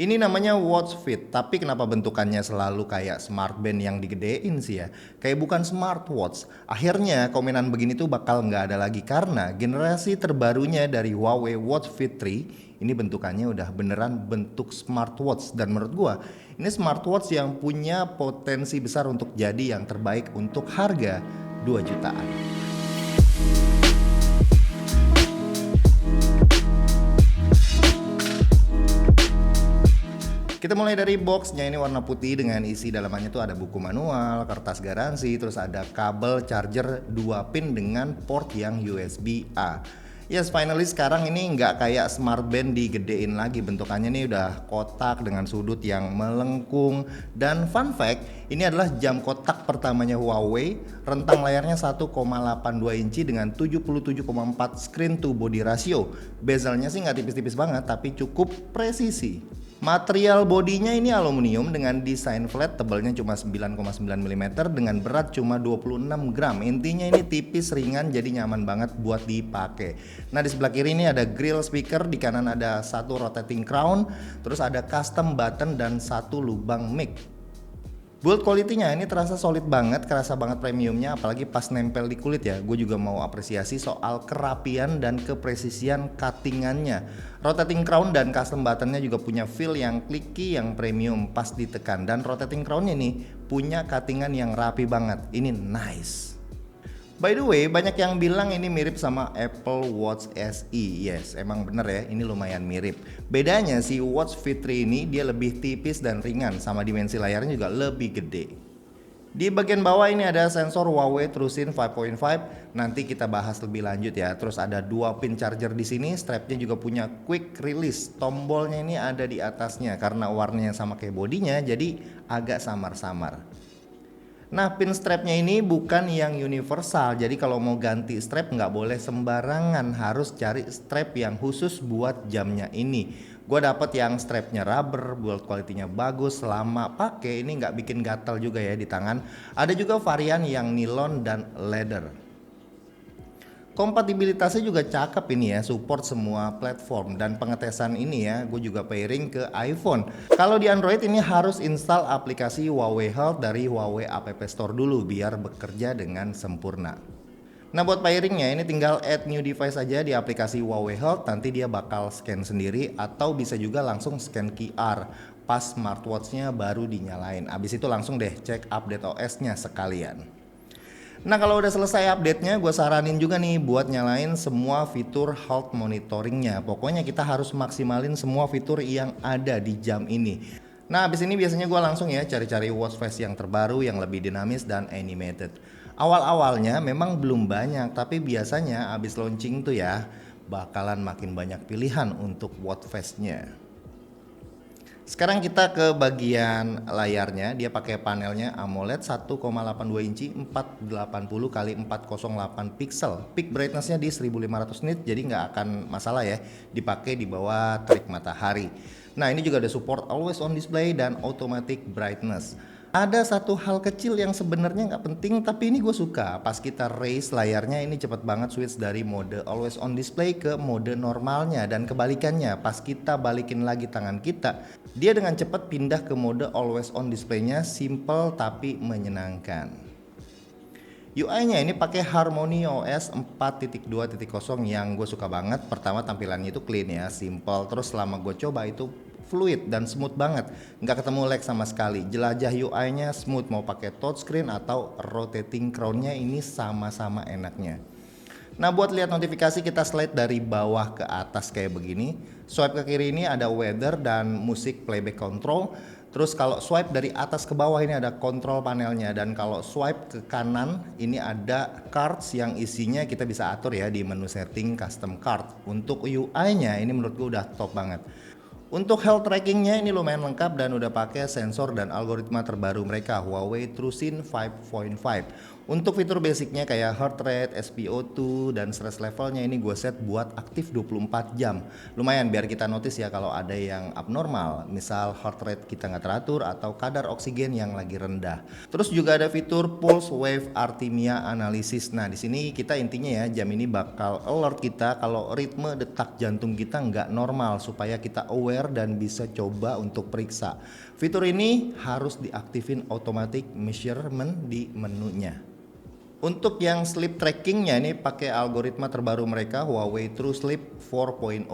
Ini namanya watch fit, tapi kenapa bentukannya selalu kayak smartband yang digedein sih ya? Kayak bukan smartwatch. Akhirnya komenan begini tuh bakal nggak ada lagi karena generasi terbarunya dari Huawei Watch Fit 3 ini bentukannya udah beneran bentuk smartwatch dan menurut gua ini smartwatch yang punya potensi besar untuk jadi yang terbaik untuk harga 2 jutaan. Kita mulai dari boxnya, ini warna putih dengan isi dalamannya tuh ada buku manual, kertas garansi, terus ada kabel charger 2 pin dengan port yang USB A. Yes, finally sekarang ini nggak kayak smartband digedein lagi, bentukannya nih udah kotak dengan sudut yang melengkung. Dan fun fact, ini adalah jam kotak pertamanya Huawei, rentang layarnya 1,82 inci dengan 77,4 screen to body ratio. Bezelnya sih nggak tipis-tipis banget, tapi cukup presisi. Material bodinya ini aluminium dengan desain flat, tebalnya cuma 9,9 mm dengan berat cuma 26 gram. Intinya ini tipis, ringan, jadi nyaman banget buat dipakai. Nah, di sebelah kiri ini ada grill speaker, di kanan ada satu rotating crown, terus ada custom button dan satu lubang mic. Build quality-nya ini terasa solid banget, kerasa banget premiumnya, apalagi pas nempel di kulit ya. Gue juga mau apresiasi soal kerapian dan kepresisian cuttingannya. Rotating crown dan custom buttonnya juga punya feel yang clicky, yang premium pas ditekan. Dan rotating crownnya nih punya cuttingan yang rapi banget. Ini nice. By the way, banyak yang bilang ini mirip sama Apple Watch SE. Yes, emang bener ya, ini lumayan mirip. Bedanya si Watch Fit 3 ini dia lebih tipis dan ringan, sama dimensi layarnya juga lebih gede. Di bagian bawah ini ada sensor Huawei TrueSync 5.5. Nanti kita bahas lebih lanjut ya. Terus ada 2 pin charger di sini. Strapnya juga punya quick release. Tombolnya ini ada di atasnya karena warnanya sama kayak bodinya, jadi agak samar-samar. Nah, pin strapnya ini bukan yang universal, jadi kalau mau ganti strap nggak boleh sembarangan, harus cari strap yang khusus buat jamnya ini. Gue dapet yang strapnya rubber, build quality-nya bagus, selama pakai ini nggak bikin gatal juga ya di tangan. Ada juga varian yang nilon dan leather. Kompatibilitasnya juga cakep ini ya, support semua platform dan pengetesan ini ya, gue juga pairing ke iPhone. Kalau di Android ini harus install aplikasi Huawei Health dari Huawei App Store dulu biar bekerja dengan sempurna. Nah, buat pairingnya ini tinggal add new device aja di aplikasi Huawei Health, nanti dia bakal scan sendiri atau bisa juga langsung scan QR pas smartwatch-nya baru dinyalain. Abis itu langsung deh cek update OS-nya sekalian. Nah, kalau udah selesai update-nya, gue saranin juga nih buat nyalain semua fitur health monitoring-nya. Pokoknya kita harus maksimalin semua fitur yang ada di jam ini. Nah, abis ini biasanya gue langsung ya cari-cari watch face yang terbaru, yang lebih dinamis dan animated. Awal-awalnya memang belum banyak, tapi biasanya abis launching tuh ya bakalan makin banyak pilihan untuk watch face-nya. Sekarang kita ke bagian layarnya, dia pakai panelnya AMOLED 1,82 inci 480 x 408 pixel. Peak brightness-nya di 1500 nit, jadi nggak akan masalah ya dipakai di bawah terik matahari. Nah, ini juga ada support always on display dan automatic brightness. Ada satu hal kecil yang sebenarnya nggak penting tapi ini gue suka. Pas kita raise layarnya ini cepet banget switch dari mode always on display ke mode normalnya. Dan kebalikannya pas kita balikin lagi tangan kita, dia dengan cepat pindah ke mode always on display-nya, simple tapi menyenangkan. UI-nya ini pakai Harmony OS 4.2.0 yang gue suka banget. Pertama tampilannya itu clean ya, simple. Terus selama gue coba itu fluid dan smooth banget, nggak ketemu lag sama sekali. Jelajah UI-nya smooth, mau pakai touchscreen atau rotating crown-nya ini sama-sama enaknya. Nah, buat lihat notifikasi kita slide dari bawah ke atas kayak begini. Swipe ke kiri ini ada weather dan musik playback control. Terus kalau swipe dari atas ke bawah ini ada kontrol panelnya, dan kalau swipe ke kanan ini ada cards yang isinya kita bisa atur ya di menu setting custom card. Untuk UI-nya ini menurut gue udah top banget. Untuk health trackingnya ini lumayan lengkap dan udah pakai sensor dan algoritma terbaru mereka, Huawei TrueSync 5.5. Untuk fitur basicnya kayak heart rate, SpO2, dan stress levelnya ini gue set buat aktif 24 jam. Lumayan biar kita notice ya kalau ada yang abnormal, misal heart rate kita nggak teratur atau kadar oksigen yang lagi rendah. Terus juga ada fitur pulse wave arrhythmia analysis. Nah di sini kita intinya ya jam ini bakal alert kita kalau ritme detak jantung kita nggak normal supaya kita aware dan bisa coba untuk periksa. Fitur ini harus diaktifin automatic measurement di menunya. Untuk yang sleep trackingnya ini pakai algoritma terbaru mereka Huawei True Sleep 4.0.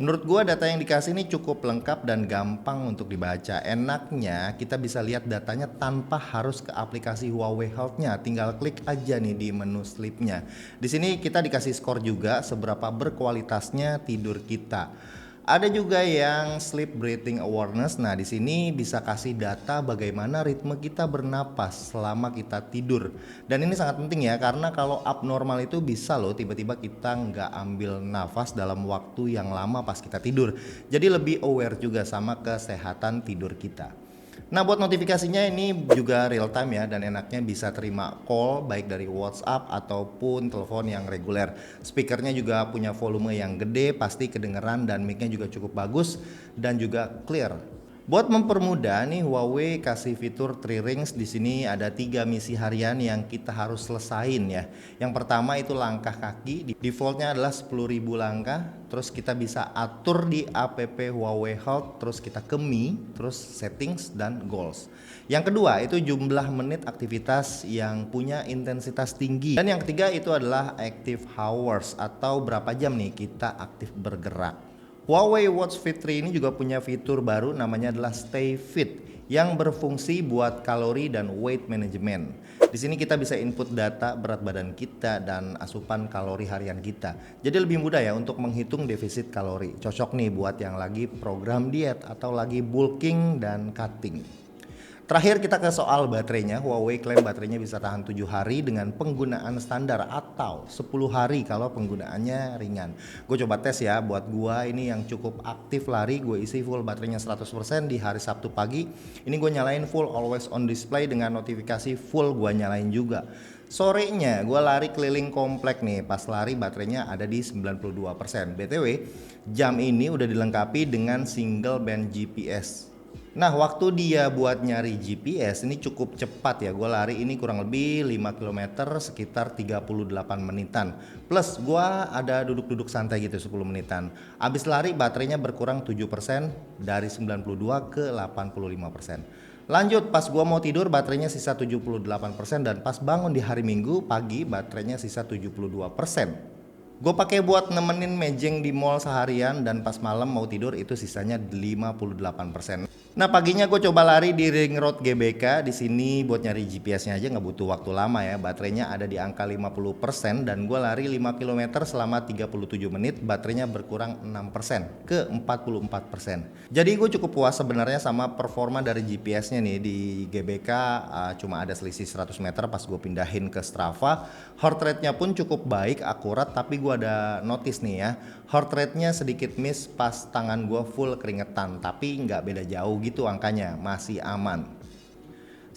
Menurut gua data yang dikasih ini cukup lengkap dan gampang untuk dibaca. Enaknya kita bisa lihat datanya tanpa harus ke aplikasi Huawei Health-nya. Tinggal klik aja nih di menu sleep-nya. Di sini kita dikasih skor juga seberapa berkualitasnya tidur kita. Ada juga yang sleep breathing awareness. Nah, di sini bisa kasih data bagaimana ritme kita bernapas selama kita tidur. Dan ini sangat penting ya, karena kalau abnormal itu bisa loh tiba-tiba kita nggak ambil nafas dalam waktu yang lama pas kita tidur. Jadi lebih aware juga sama kesehatan tidur kita. Nah buat notifikasinya ini juga real time ya, dan enaknya bisa terima call baik dari WhatsApp ataupun telepon yang reguler. Speakernya juga punya volume yang gede, pasti kedengeran, dan mic-nya juga cukup bagus dan juga clear. Buat mempermudah nih Huawei kasih fitur 3 rings. Di sini ada 3 misi harian yang kita harus selesain ya. Yang pertama itu langkah kaki, defaultnya adalah 10.000 langkah. Terus kita bisa atur di app Huawei Health, terus kita ke Mi, terus settings dan goals. Yang kedua itu jumlah menit aktivitas yang punya intensitas tinggi. Dan yang ketiga itu adalah active hours atau berapa jam nih kita aktif bergerak. Huawei Watch Fit 3 ini juga punya fitur baru namanya adalah Stay Fit yang berfungsi buat kalori dan weight management. Di sini kita bisa input data berat badan kita dan asupan kalori harian kita. Jadi lebih mudah ya untuk menghitung defisit kalori. Cocok nih buat yang lagi program diet atau lagi bulking dan cutting. Terakhir kita ke soal baterainya. Huawei klaim baterainya bisa tahan 7 hari dengan penggunaan standar atau 10 hari kalau penggunaannya ringan. Gue coba tes ya, buat gua ini yang cukup aktif lari, gue isi full baterainya 100% di hari Sabtu pagi. Ini gue nyalain full always on display dengan notifikasi full gue nyalain juga. Sorenya gue lari keliling komplek nih, pas lari baterainya ada di 92%. BTW jam ini udah dilengkapi dengan single band GPS. Nah waktu dia buat nyari GPS ini cukup cepat ya. Gue lari ini kurang lebih 5 km sekitar 38 menitan. Plus gue ada duduk-duduk santai gitu 10 menitan. Abis lari baterainya berkurang 7% dari 92 ke 85%. Lanjut pas gue mau tidur baterainya sisa 78%, dan pas bangun di hari Minggu pagi baterainya sisa 72%. Gue pakai buat nemenin mejeng di mall seharian, dan pas malam mau tidur itu sisanya 58%. Nah paginya gue coba lari di Ring Road GBK. Di sini buat nyari GPS-nya aja nggak butuh waktu lama ya. Baterainya ada di angka 50%, dan gue lari 5 km selama 37 menit. Baterainya berkurang 6% ke 44%. Jadi gue cukup puas sebenarnya sama performa dari GPS-nya nih di GBK. Cuma ada selisih 100 meter pas gue pindahin ke Strava. Heart rate-nya pun cukup baik, akurat, tapi gue ada notice nih ya, heart rate-nya sedikit miss pas tangan gue full keringetan, tapi nggak beda jauh gitu angkanya, masih aman.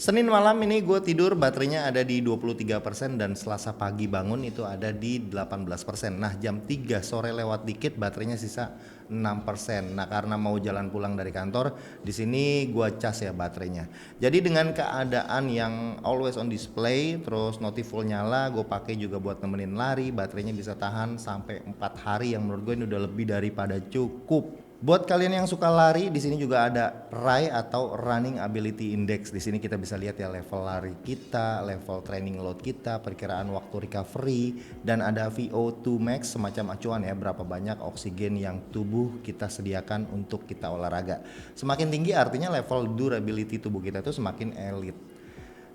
Senin malam ini gue tidur baterainya ada di 23%, dan Selasa pagi bangun itu ada di 18%. Nah jam 3 sore lewat dikit baterainya sisa 6%. Nah karena mau jalan pulang dari kantor, di sini gue cas ya baterainya. Jadi dengan keadaan yang always on display, terus notif full nyala, gue pakai juga buat nemenin lari, baterainya bisa tahan sampai 4 hari yang menurut gue ini udah lebih daripada cukup. Buat kalian yang suka lari, di sini juga ada RAI atau Running Ability Index. Di sini kita bisa lihat ya level lari kita, level training load kita, perkiraan waktu recovery, dan ada VO2 max semacam acuan ya berapa banyak oksigen yang tubuh kita sediakan untuk kita olahraga. Semakin tinggi artinya level durability tubuh kita itu semakin elite.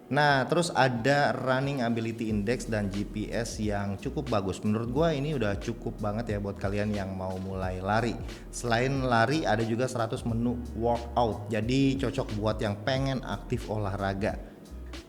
Nah terus ada Running Ability Index dan GPS yang cukup bagus. Menurut gua ini udah cukup banget ya buat kalian yang mau mulai lari. Selain lari ada juga 100 menu workout, jadi cocok buat yang pengen aktif olahraga.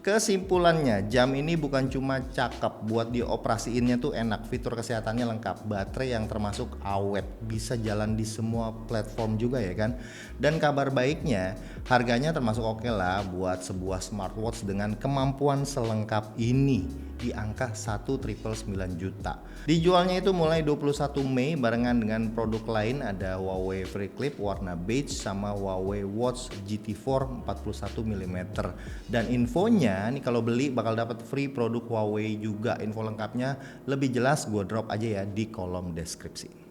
Kesimpulannya, jam ini bukan cuma cakep, buat dioperasiinnya tuh enak, fitur kesehatannya lengkap, baterai yang termasuk awet, bisa jalan di semua platform juga ya kan. Dan kabar baiknya, harganya termasuk oke lah buat sebuah smartwatch dengan kemampuan selengkap ini di angka 1,999 juta. Dijualnya itu mulai 21 Mei barengan dengan produk lain, ada Huawei Free Clip warna beige sama Huawei Watch GT4 41 mm. Dan infonya nih kalau beli bakal dapat free produk Huawei juga. Info lengkapnya lebih jelas gue drop aja ya di kolom deskripsi.